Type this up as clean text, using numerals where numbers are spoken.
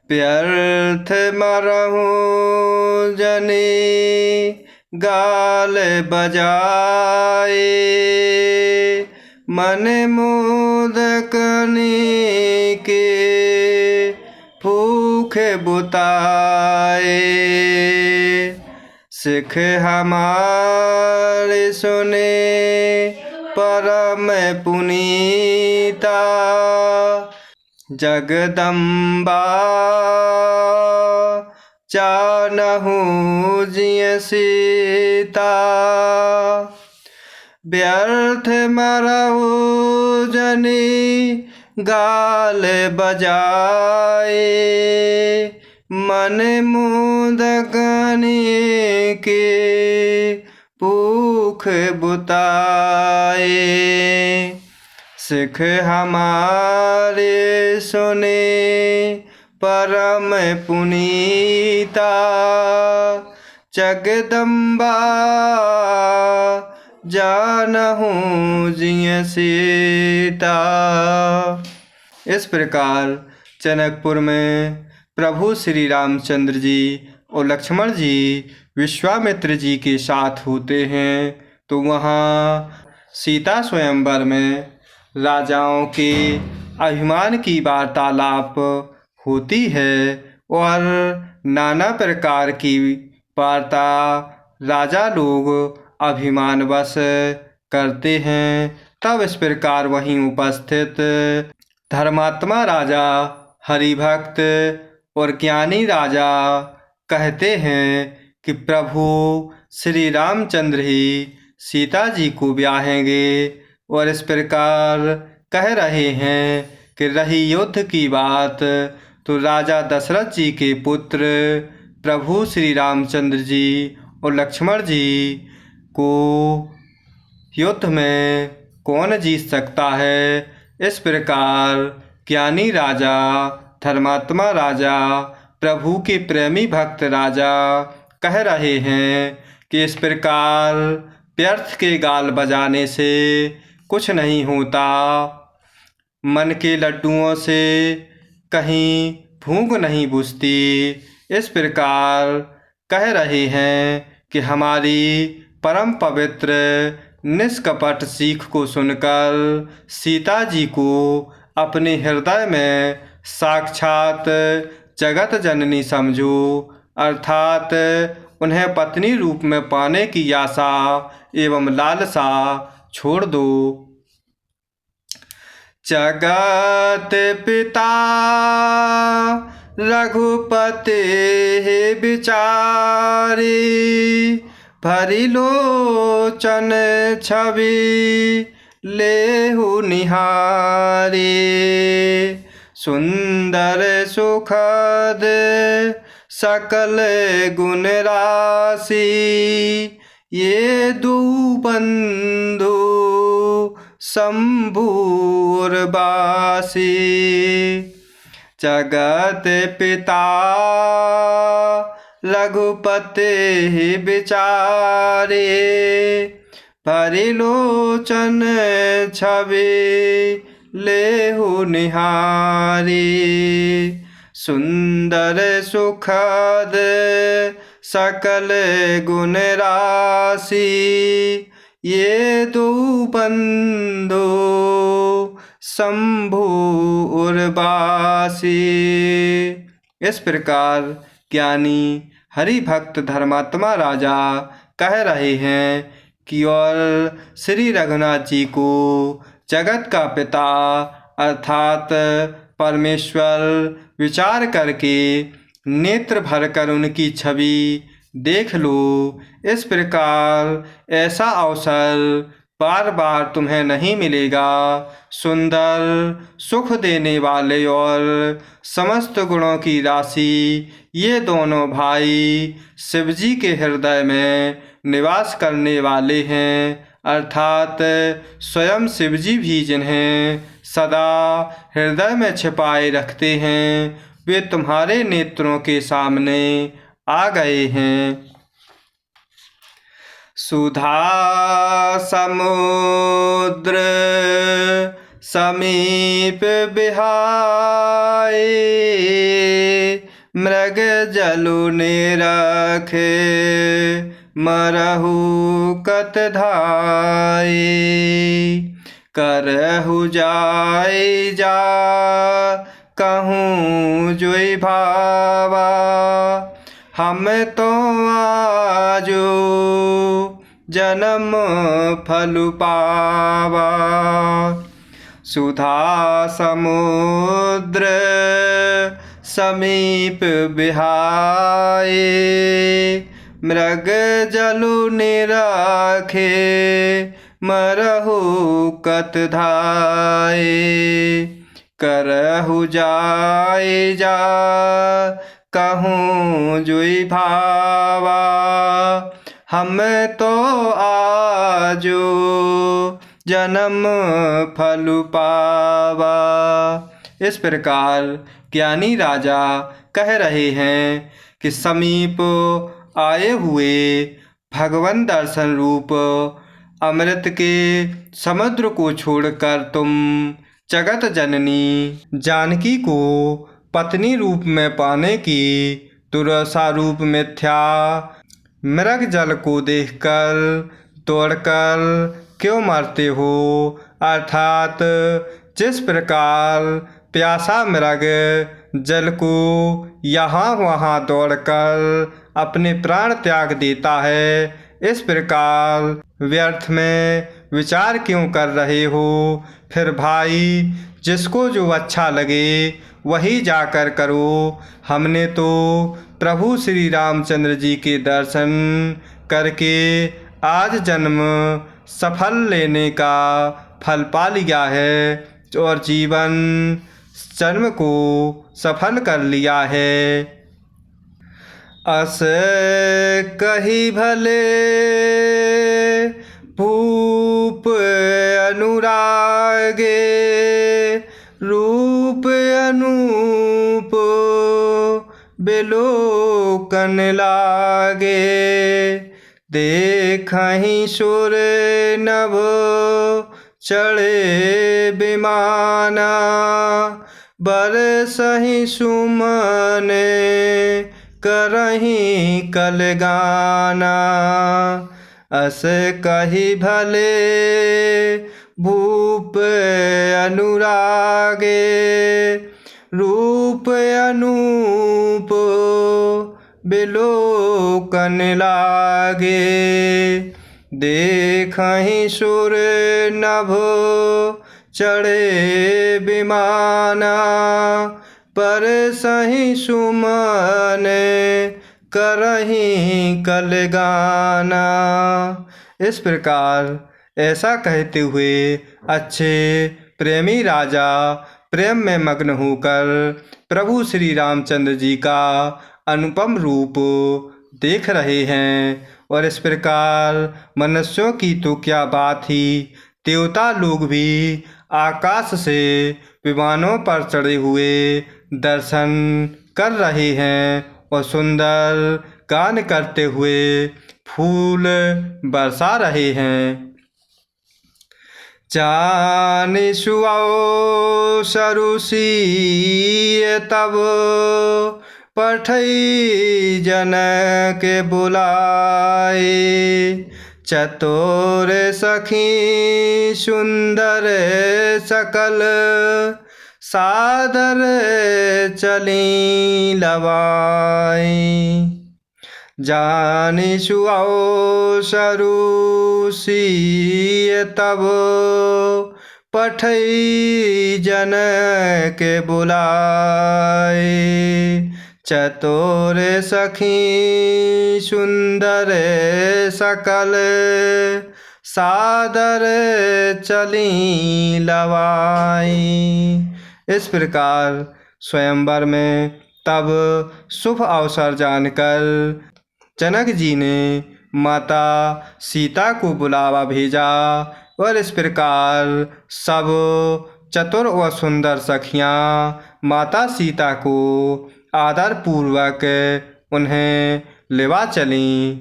व्यर्थ मरहु जनी गाल बजाए, मन मोदकनी के भूख बुताए। सिख हमारे सुने परम पुनीता, जगदम्बा जानहु जिय सीता। व्यर्थ मरहु जनी गाल बजाए, मन मुदकनी के भूख बुताए। सिख हमारे सुने परम पुनीता, जगदम्बा जानहु जिय सीता। इस प्रकार जनकपुर में प्रभु श्री रामचंद्र जी और लक्ष्मण जी विश्वामित्र जी के साथ होते हैं। तो वहाँ सीता स्वयंवर में राजाओं के अभिमान की वार्तालाप होती है और नाना प्रकार की वार्ता राजा लोग अभिमानवश करते हैं। तब इस प्रकार वहीं उपस्थित धर्मात्मा राजा, हरिभक्त और ज्ञानी राजा कहते हैं कि प्रभु श्री रामचंद्र ही सीता जी को ब्याहेंगे। और इस प्रकार कह रहे हैं कि रही युद्ध की बात तो राजा दशरथ जी के पुत्र प्रभु श्री रामचंद्र जी और लक्ष्मण जी को युद्ध में कौन जीत सकता है। इस प्रकार ज्ञानी राजा, धर्मात्मा राजा, प्रभु के प्रेमी भक्त राजा कह रहे हैं कि इस प्रकार व्यर्थ के गाल बजाने से कुछ नहीं होता, मन के लड्डुओं से कहीं भूख नहीं बुझती। इस प्रकार कह रहे हैं कि हमारी परम पवित्र निष्कपट सीख को सुनकर सीता जी को अपने हृदय में साक्षात जगत जननी समझो, अर्थात उन्हें पत्नी रूप में पाने की आशा एवं लालसा छोड़ दो। जगत पिता रघुपति बिचारी, भरी लोचन छवि लेहु निहारी। सुंदर सुखद सकल गुण राशि, ये दो बंधु शंभु उर्वासी। जगत पिता रघुपति बिचारे, भरी लोचन छवि लेहु निहारी। सुंदर सुखद सकल गुण राशि, ये दो बंधु शंभु उर्वासी। इस प्रकार ज्ञानी हरि भक्त धर्मात्मा राजा कह रहे हैं कि और श्री रघुनाथ जी को जगत का पिता अर्थात परमेश्वर विचार करके नेत्र भरकर उनकी छवि देख लो। इस प्रकार ऐसा अवसर बार बार तुम्हें नहीं मिलेगा। सुंदर सुख देने वाले और समस्त गुणों की राशि ये दोनों भाई शिवजी के हृदय में निवास करने वाले हैं, अर्थात स्वयं शिवजी भी जिन्हें सदा हृदय में छिपाए रखते हैं, वे तुम्हारे नेत्रों के सामने आ गए हैं। सुधा समुद्र समीप बिहाए, मृग जलु निरखे मरहु कत धाई। करहु जाय जा कहूँ जोई भावा, हम तो आजो जन्म फल पावा। सुधा समुद्र समीप बिहाए, मृग जलु निरखे मरहु कत धाए। करहु जाय जा कहूँ जोई भावा, हम तो आजो जन्म फल पावा। इस प्रकार ज्ञानी राजा कह रहे हैं कि समीप आए हुए भगवान दर्शन रूप अमृत के समुद्र को छोड़कर तुम जगत जननी जानकी को पत्नी रूप में पाने की दुर्दशा रूप मिथ्या मृग जल को देखकर दौड़कर क्यों मरते हो। अर्थात जिस प्रकार प्यासा मृग जल को यहाँ वहाँ दौड़कर अपने प्राण त्याग देता है, इस प्रकार व्यर्थ में विचार क्यों कर रहे हो। फिर भाई जिसको जो अच्छा लगे वही जाकर करो। हमने तो प्रभु श्री रामचंद्र जी के दर्शन करके आज जन्म सफल लेने का फल पा लिया है और जीवन जन्म को सफल कर लिया है। अस कही भले भूप अनुरागे, रूप अनूप बिलोकन लागे। देखहि सुर नभ चढ़े विमाना, बरसहि सुमन करहि कलगाना। अस कही भले भूप अनुरागे, रूप अनूप बिलोकन लागे। देखहि सुर नभ चढ़े विमाना, परसहि सुमन करहि कलगाना। इस प्रकार ऐसा कहते हुए अच्छे प्रेमी राजा प्रेम में मग्न होकर प्रभु श्री रामचंद्र जी का अनुपम रूप देख रहे हैं। और इस प्रकार मनुष्यों की तो क्या बात ही, देवता लोग भी आकाश से विमानों पर चढ़े हुए दर्शन कर रहे हैं और सुंदर गान करते हुए फूल बरसा रहे हैं। जाने सुआओ सरुषि तब पठई जन के बुलाए। चतुर सखी सुंदर सकल सादर चली लवाई। जाने सुआओ सरुषि तब पठई जन के बुलाए। चतुर सखी सुंदर सकल सादर चली लवाई। इस प्रकार स्वयंवर में तब शुभ अवसर जानकर जनक जी ने माता सीता को बुलावा भेजा और इस प्रकार सब चतुर व सुंदर सखियाँ माता सीता को आदर पूर्वक उन्हें लेवा चलीं।